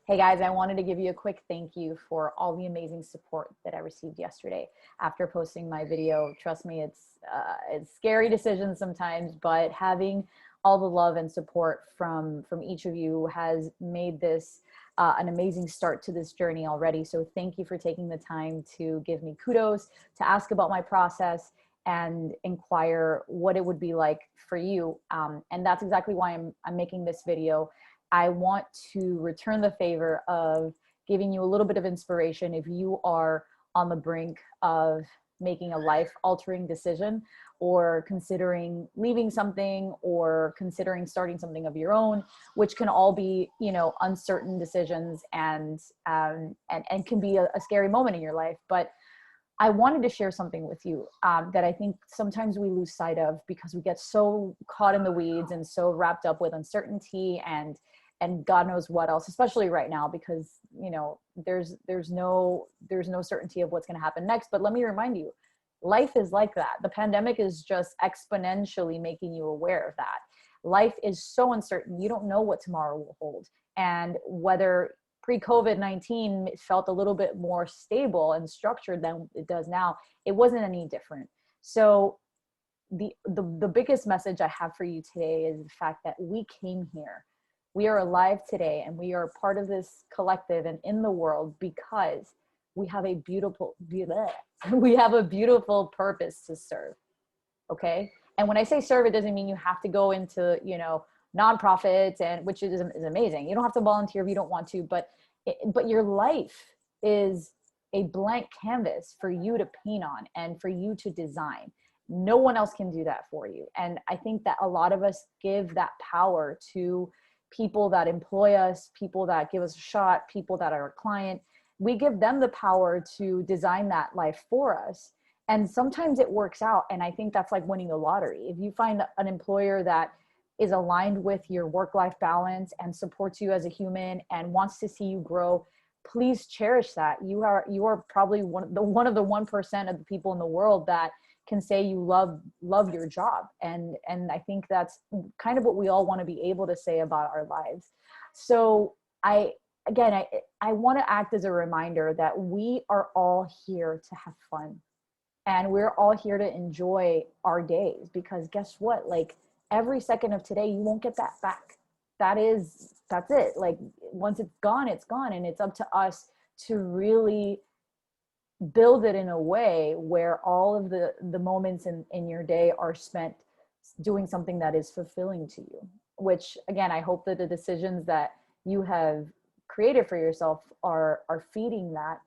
Hey guys, I wanted to give you a quick thank you for all the amazing support that I received yesterday after posting my video. Trust me, it's scary decisions sometimes, but having all the love and support from each of you has made this an amazing start to this journey already. So thank you for taking the time to give me kudos, to ask about my process, and inquire what it would be like for you. And that's exactly why I'm making this video. I want to return the favor of giving you a little bit of inspiration if you are on the brink of making a life altering decision, or considering leaving something, or considering starting something of your own, which can all be, uncertain decisions, and can be a scary moment in your life. But I wanted to share something with you that I think sometimes we lose sight of because we get so caught in the weeds and so wrapped up with uncertainty and God knows what else, especially right now, because there's no certainty of what's going to happen next. But let me remind you, life is like that. The pandemic is just exponentially making you aware of that. Life is so uncertain. You don't know what tomorrow will hold, and whether pre-COVID-19 felt a little bit more stable and structured than it does now, it wasn't any different. So the biggest message I have for you today is the fact that we came here. We are alive today, and we are part of this collective and in the world because we have a beautiful purpose to serve. Okay. And when I say serve, it doesn't mean you have to go into, nonprofits, and which is amazing. You don't have to volunteer if you don't want to, but your life is a blank canvas for you to paint on and for you to design. No one else can do that for you. And I think that a lot of us give that power to people that employ us, people that give us a shot, people that are a client. We give them the power to design that life for us. And sometimes it works out. And I think that's like winning the lottery. If you find an employer that is aligned with your work-life balance and supports you as a human and wants to see you grow, please cherish that. You are probably one of the 1% of the people in the world that can say you love your job. And I think that's kind of what we all want to be able to say about our lives. So I want to act as a reminder that we are all here to have fun. And we're all here to enjoy our days, because guess what? Like, every second of today, you won't get that back. That's it. Like, once it's gone, it's gone. And it's up to us to really build it in a way where all of the moments in your day are spent doing something that is fulfilling to you, which again, I hope that the decisions that you have created for yourself are feeding that.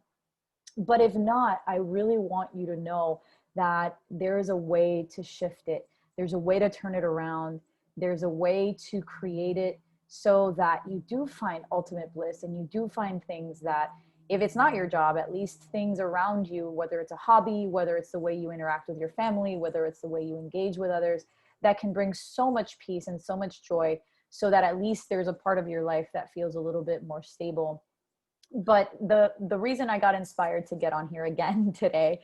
But if not, I really want you to know that there is a way to shift it. There's a way to turn it around. There's a way to create it so that you do find ultimate bliss, and you do find things that, if it's not your job, at least things around you, whether it's a hobby, whether it's the way you interact with your family, whether it's the way you engage with others, that can bring so much peace and so much joy, so that at least there's a part of your life that feels a little bit more stable. But the reason I got inspired to get on here again today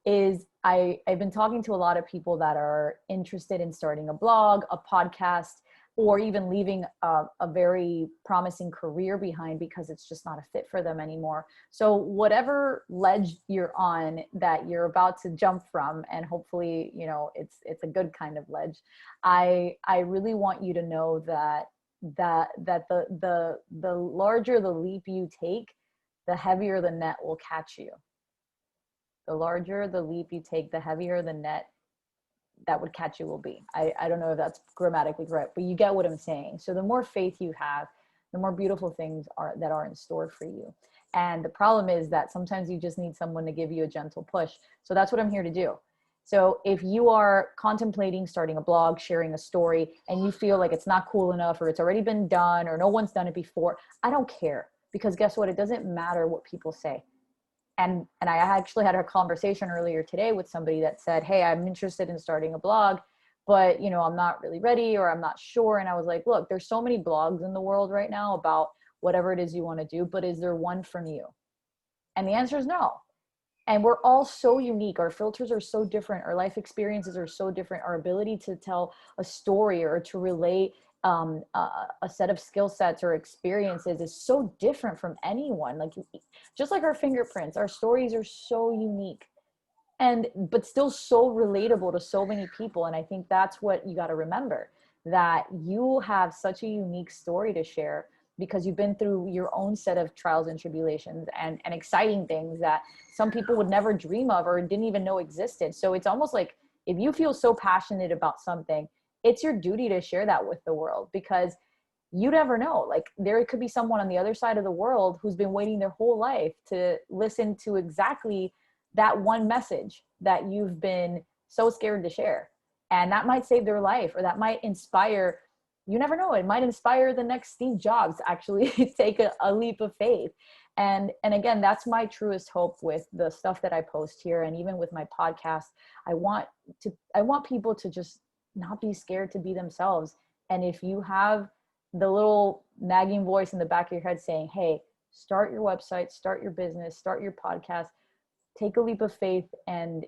is I've been talking to a lot of people that are interested in starting a blog, a podcast, or even leaving a very promising career behind because it's just not a fit for them anymore. So whatever ledge you're on that you're about to jump from, and hopefully, it's a good kind of ledge, I really want you to know that the larger the leap you take, the heavier the net will catch you. The larger the leap you take, the heavier the net that would catch you will be. I don't know if that's grammatically correct, but you get what I'm saying. So the more faith you have, the more beautiful things are in store for you. And the problem is that sometimes you just need someone to give you a gentle push. So that's what I'm here to do. So if you are contemplating starting a blog, sharing a story, and you feel like it's not cool enough, or it's already been done, or no one's done it before, I don't care. Because guess what? It doesn't matter what people say. And I actually had a conversation earlier today with somebody that said, hey, I'm interested in starting a blog, but I'm not really ready, or I'm not sure. And I was like, look, there's so many blogs in the world right now about whatever it is you want to do, but is there one from you? And the answer is no. And we're all so unique. Our filters are so different. Our life experiences are so different. Our ability to tell a story or to relate a set of skill sets or experiences is so different from anyone. Like, just like our fingerprints, our stories are so unique, and but still so relatable to so many people. And I think that's what you got to remember, that you have such a unique story to share because you've been through your own set of trials and tribulations and exciting things that some people would never dream of or didn't even know existed. So it's almost like, if you feel so passionate about something, it's your duty to share that with the world, because you never know. Like, there could be someone on the other side of the world who's been waiting their whole life to listen to exactly that one message that you've been so scared to share. And that might save their life, or that might inspire, you never know, it might inspire the next Steve Jobs to actually take a leap of faith. And again, that's my truest hope with the stuff that I post here. And even with my podcast, I want people to just not be scared to be themselves. And if you have the little nagging voice in the back of your head saying, hey, start your website, start your business, start your podcast, take a leap of faith, and,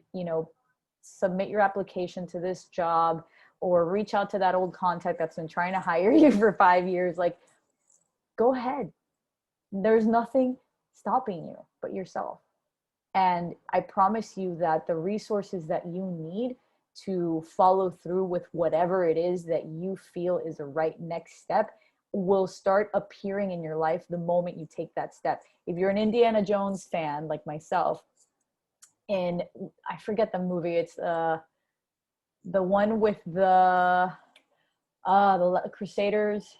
submit your application to this job, or reach out to that old contact that's been trying to hire you for 5 years, like, go ahead. There's nothing stopping you but yourself. And I promise you that the resources that you need to follow through with whatever it is that you feel is the right next step will start appearing in your life the moment you take that step. If you're an Indiana Jones fan like myself, and I forget the movie, it's the one with the Crusaders,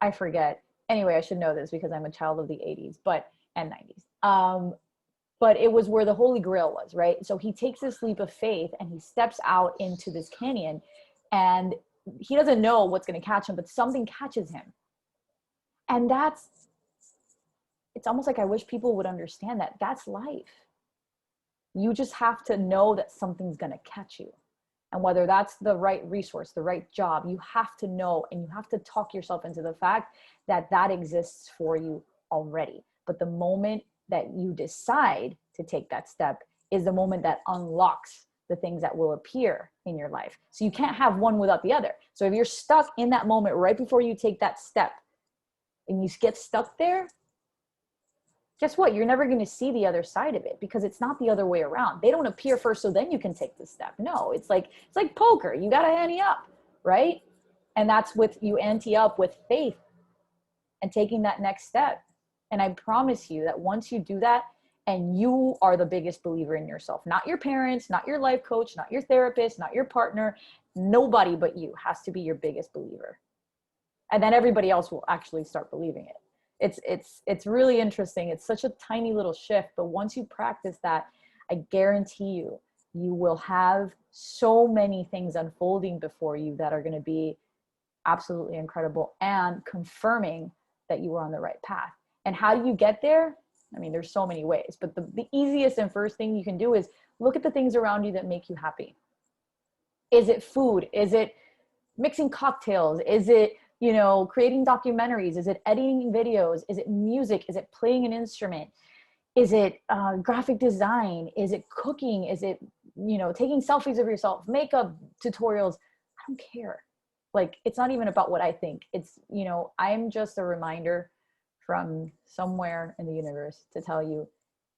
I forget. Anyway, I should know this because I'm a child of the 80s and 90s. But it was where the Holy Grail was, right? So he takes this leap of faith and he steps out into this canyon, and he doesn't know what's going to catch him, but something catches him. And it's almost like, I wish people would understand that that's life. You just have to know that something's going to catch you. And whether that's the right resource, the right job, you have to know, and you have to talk yourself into the fact that that exists for you already. But the moment that you decide to take that step is the moment that unlocks the things that will appear in your life. So you can't have one without the other. So if you're stuck in that moment right before you take that step, and you get stuck there, guess what? You're never going to see the other side of it, because it's not the other way around. They don't appear first, so then you can take the step. No, it's like poker. You got to ante up, right? And that's with, you ante up with faith and taking that next step. And I promise you that once you do that, and you are the biggest believer in yourself, not your parents, not your life coach, not your therapist, not your partner, nobody but you has to be your biggest believer. And then everybody else will actually start believing it. It's really interesting. It's such a tiny little shift, but once you practice that, I guarantee you, you will have so many things unfolding before you that are going to be absolutely incredible, and confirming that you were on the right path. And how do you get there? I mean, there's so many ways, but the easiest and first thing you can do is look at the things around you that make you happy. Is it food? Is it mixing cocktails? Is it, creating documentaries? Is it editing videos? Is it music? Is it playing an instrument? Is it graphic design? Is it cooking? Is it, taking selfies of yourself, makeup tutorials? I don't care. Like, it's not even about what I think. It's, I'm just a reminder from somewhere in the universe to tell you,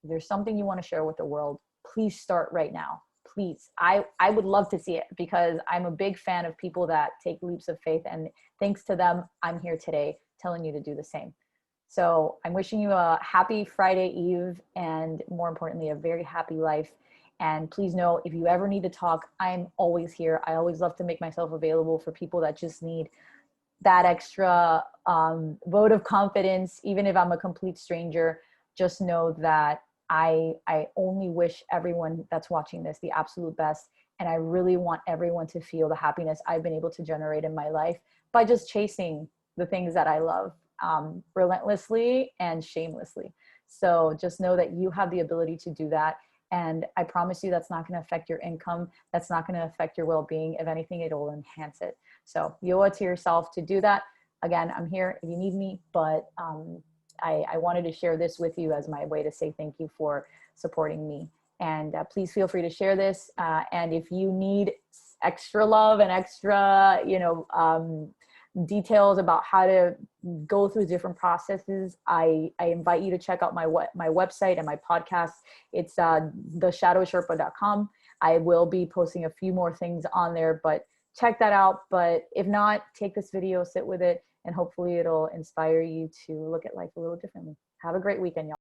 if there's something you want to share with the world, please start right now. Please. I would love to see it, because I'm a big fan of people that take leaps of faith, and thanks to them, I'm here today telling you to do the same. So I'm wishing you a happy Friday Eve, and more importantly, a very happy life. And please know, if you ever need to talk, I'm always here. I always love to make myself available for people that just need that extra vote of confidence. Even if I'm a complete stranger, just know that I only wish everyone that's watching this the absolute best. And I really want everyone to feel the happiness I've been able to generate in my life by just chasing the things that I love, relentlessly and shamelessly. So just know that you have the ability to do that. And I promise you, that's not going to affect your income. That's not going to affect your well-being. If anything, it will enhance it. So you owe it to yourself to do that. Again, I'm here if you need me, but I wanted to share this with you as my way to say thank you for supporting me. And please feel free to share this. And if you need extra love and extra, details about how to go through different processes, I invite you to check out my website and my podcast. It's theshadowsherpa.com. I will be posting a few more things on there, but check that out. But if not, take this video, sit with it, and hopefully it'll inspire you to look at life a little differently. Have a great weekend, y'all.